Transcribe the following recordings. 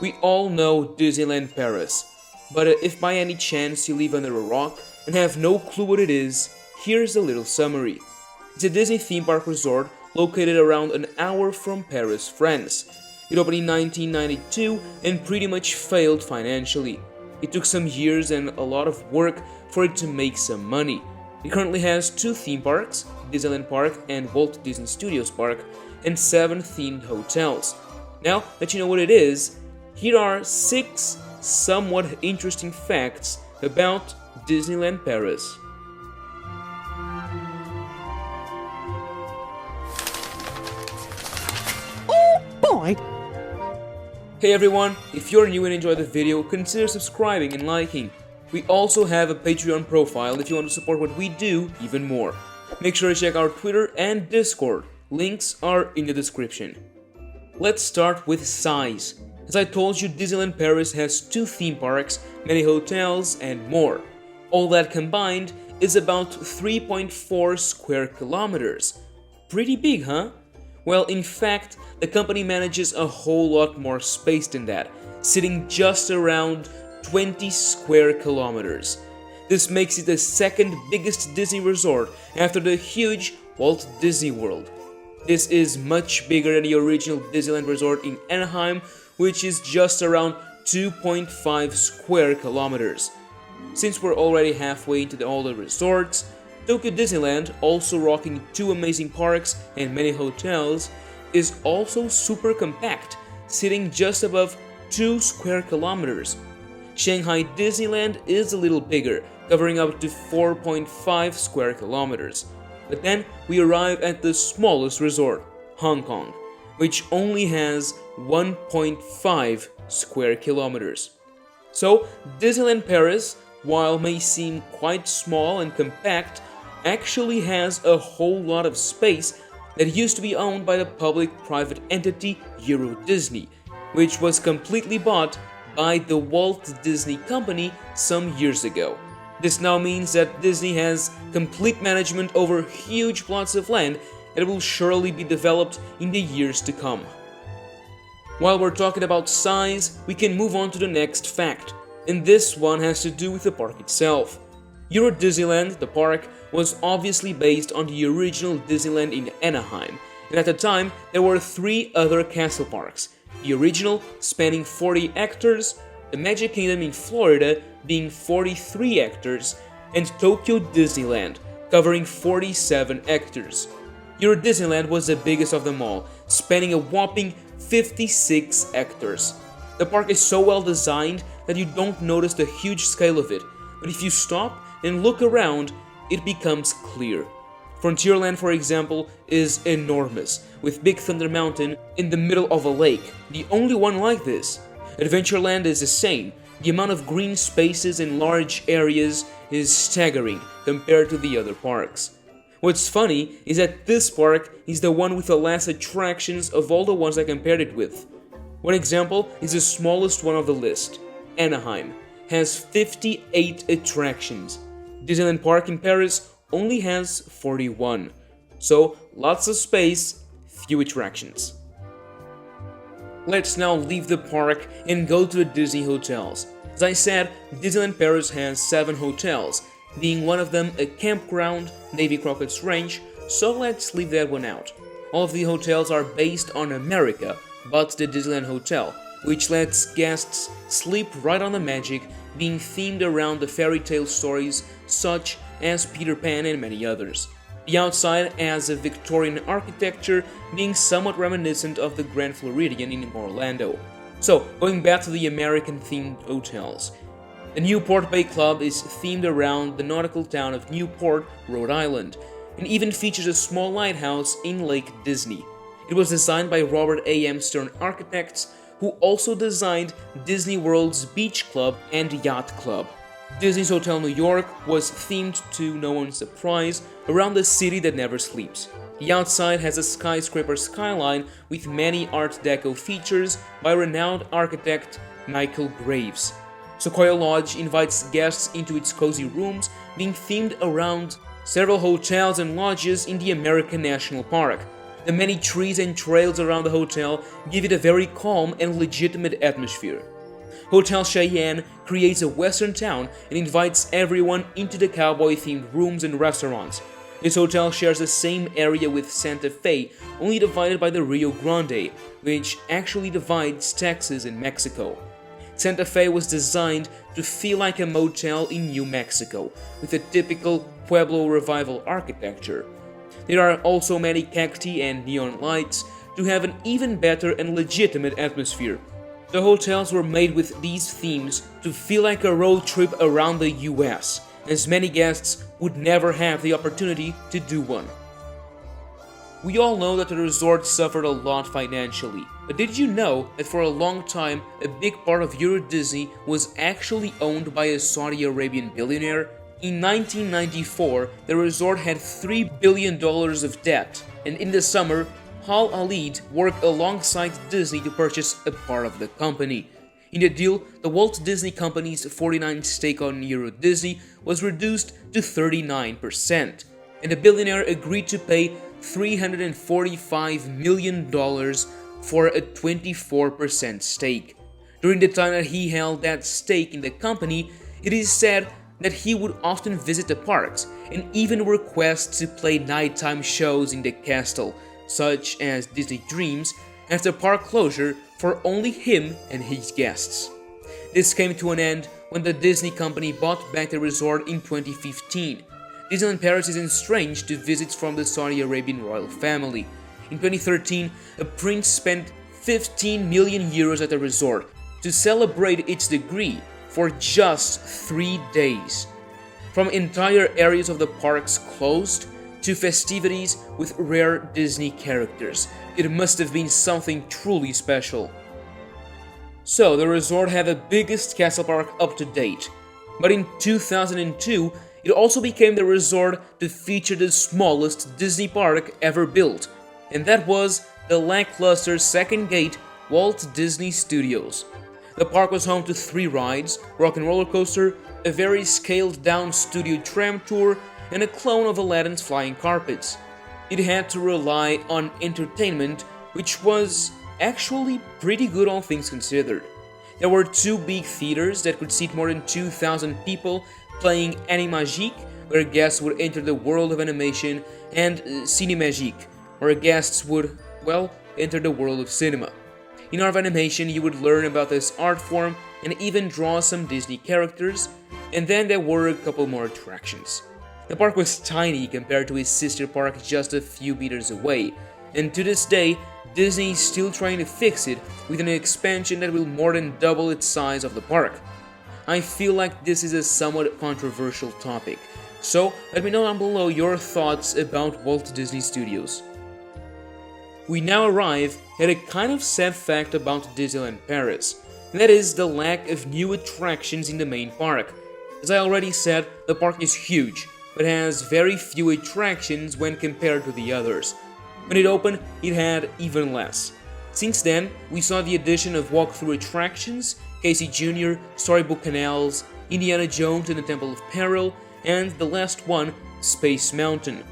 We all know Disneyland Paris, but if by any chance you live under a rock and have no clue what it is, here's a little summary. It's a Disney theme park resort located around an hour from Paris, France. It opened in 1992 and pretty much failed financially. It took some years and a lot of work for it to make some money. It currently has 2 theme parks, Disneyland Park and Walt Disney Studios Park, and 7 themed hotels. Now that you know what it is, here are 6 somewhat interesting facts about Disneyland Paris. Oh boy! Hey everyone, if you're new and enjoy the video, consider subscribing and liking. We also have a Patreon profile if you want to support what we do even more. Make sure to check our Twitter and Discord. Links are in the description. Let's start with size. As I told you, Disneyland Paris has 2 theme parks, many hotels, and more. All that combined is about 3.4 square kilometers. Pretty big, huh? Well, in fact, the company manages a whole lot more space than that, sitting just around 20 square kilometers. This makes it the second biggest Disney resort after the huge Walt Disney World. This is much bigger than the original Disneyland resort in Anaheim, which is just around 2.5 square kilometers. Since we're already halfway into all the resorts, Tokyo Disneyland, also rocking 2 amazing parks and many hotels, is also super compact, sitting just above 2 square kilometers. Shanghai Disneyland is a little bigger, covering up to 4.5 square kilometers. But then we arrive at the smallest resort, Hong Kong, which only has 1.5 square kilometers. So Disneyland Paris, while may seem quite small and compact, actually has a whole lot of space that used to be owned by the public-private entity Euro Disney, which was completely bought by the Walt Disney Company some years ago. This now means that Disney has complete management over huge plots of land that will surely be developed in the years to come. While we're talking about size, we can move on to the next fact, and this one has to do with the park itself. Euro Disneyland, the park, was obviously based on the original Disneyland in Anaheim, and at the time there were 3 other castle parks. The original spanning 40 hectares, the Magic Kingdom in Florida being 43 hectares, and Tokyo Disneyland covering 47 hectares. Euro Disneyland was the biggest of them all, spanning a whopping 56 hectares. The park is so well designed that you don't notice the huge scale of it, but if you stop and look around, it becomes clear. Frontierland, for example, is enormous, with Big Thunder Mountain in the middle of a lake, the only one like this. Adventureland is the same. The amount of green spaces in large areas is staggering compared to the other parks. What's funny is that this park is the one with the less attractions of all the ones I compared it with. One example is the smallest one of the list. Anaheim has 58 attractions. Disneyland Park in Paris only has 41. So, lots of space, few attractions. Let's now leave the park and go to the Disney hotels. As I said, Disneyland Paris has 7 hotels, being one of them a campground, Davy Crockett's Ranch, so let's leave that one out. All of the hotels are based on America, but the Disneyland Hotel, which lets guests sleep right on the magic, being themed around the fairy tale stories such as Peter Pan and many others. The outside has a Victorian architecture, being somewhat reminiscent of the Grand Floridian in Orlando. So, going back to the American-themed hotels. The Newport Bay Club is themed around the nautical town of Newport, Rhode Island, and even features a small lighthouse in Lake Disney. It was designed by Robert A.M. Stern Architects, who also designed Disney World's Beach Club and Yacht Club. Disney's Hotel New York was themed, to no one's surprise, around the city that never sleeps. The outside has a skyscraper skyline with many Art Deco features by renowned architect Michael Graves. Sequoia Lodge invites guests into its cozy rooms, being themed around several hotels and lodges in the American National Park. The many trees and trails around the hotel give it a very calm and legitimate atmosphere. Hotel Cheyenne creates a western town and invites everyone into the cowboy-themed rooms and restaurants. This hotel shares the same area with Santa Fe, only divided by the Rio Grande, which actually divides Texas and Mexico. Santa Fe was designed to feel like a motel in New Mexico, with a typical Pueblo Revival architecture. There are also many cacti and neon lights to have an even better and legitimate atmosphere. The hotels were made with these themes to feel like a road trip around the US, as many guests would never have the opportunity to do one. We all know that the resort suffered a lot financially, but did you know that for a long time a big part of Euro Disney was actually owned by a Saudi Arabian billionaire? In 1994, the resort had $3 billion of debt, and in the summer, Al Alid worked alongside Disney to purchase a part of the company. In the deal, the Walt Disney Company's 49% stake on Euro Disney was reduced to 39%, and the billionaire agreed to pay $345 million for a 24% stake. During the time that he held that stake in the company, it is said that he would often visit the parks and even request to play nighttime shows in the castle, such as Disney Dreams, after park closure for only him and his guests. This came to an end when the Disney company bought back the resort in 2015. Disneyland Paris is estranged to visits from the Saudi Arabian royal family. In 2013, a prince spent 15 million euros at the resort to celebrate its degree for just 3 days. From entire areas of the parks closed to festivities with rare Disney characters, it must have been something truly special. So, the resort had the biggest castle park up to date, but in 2002, it also became the resort to feature the smallest Disney park ever built, and that was the lackluster second gate Walt Disney Studios. The park was home to 3 rides, Rock and Roller Coaster, a very scaled-down studio tram tour, and a clone of Aladdin's Flying Carpets. It had to rely on entertainment, which was actually pretty good all things considered. There were 2 big theaters that could seat more than 2,000 people, playing Animagique, where guests would enter the world of animation, and Cinemagique, where guests would, well, enter the world of cinema. In Art of Animation, you would learn about this art form and even draw some Disney characters, and then there were a couple more attractions. The park was tiny compared to its sister park just a few meters away, and to this day, Disney is still trying to fix it with an expansion that will more than double its size of the park. I feel like this is a somewhat controversial topic, so let me know down below your thoughts about Walt Disney Studios. We now arrive at a kind of sad fact about Disneyland Paris, and that is the lack of new attractions in the main park. As I already said, the park is huge, but has very few attractions when compared to the others. When it opened, it had even less. Since then, we saw the addition of walkthrough attractions, Casey Jr., Storybook Canals, Indiana Jones and the Temple of Peril, and the last one, Space Mountain.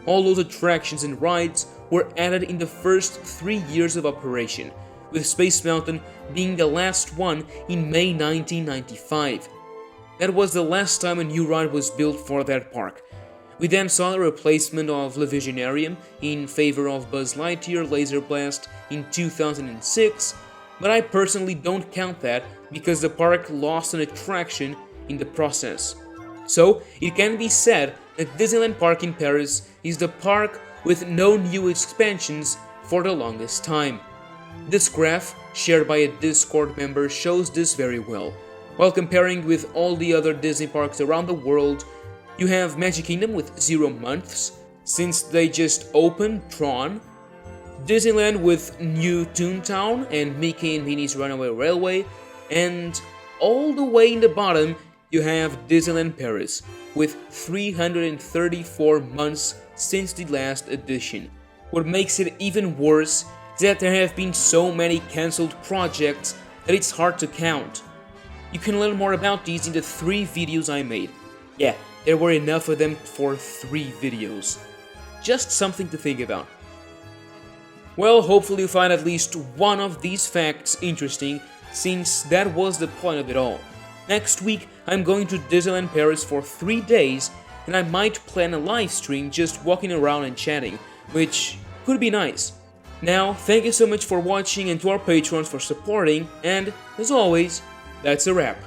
All those attractions and rides were added in the first 3 years of operation, with Space Mountain being the last one in May 1995. That was the last time a new ride was built for that park. We then saw the replacement of Le Visionarium in favor of Buzz Lightyear Laser Blast in 2006, but I personally don't count that because the park lost an attraction in the process. So, it can be said that Disneyland Park in Paris is the park with no new expansions for the longest time. This graph, shared by a Discord member, shows this very well. While comparing with all the other Disney parks around the world, you have Magic Kingdom with 0 months, since they just opened Tron, Disneyland with New Toontown and Mickey and Minnie's Runaway Railway, and all the way in the bottom you have Disneyland Paris with 334 months since the last edition. What makes it even worse is that there have been so many cancelled projects that it's hard to count. You can learn more about these in the 3 videos I made. Yeah, there were enough of them for 3 videos. Just something to think about. Well, hopefully you find at least one of these facts interesting, since that was the point of it all. Next week, I'm going to Disneyland Paris for 3 days, and I might plan a live stream just walking around and chatting, which could be nice. Now, thank you so much for watching and to our patrons for supporting, and as always, that's a wrap.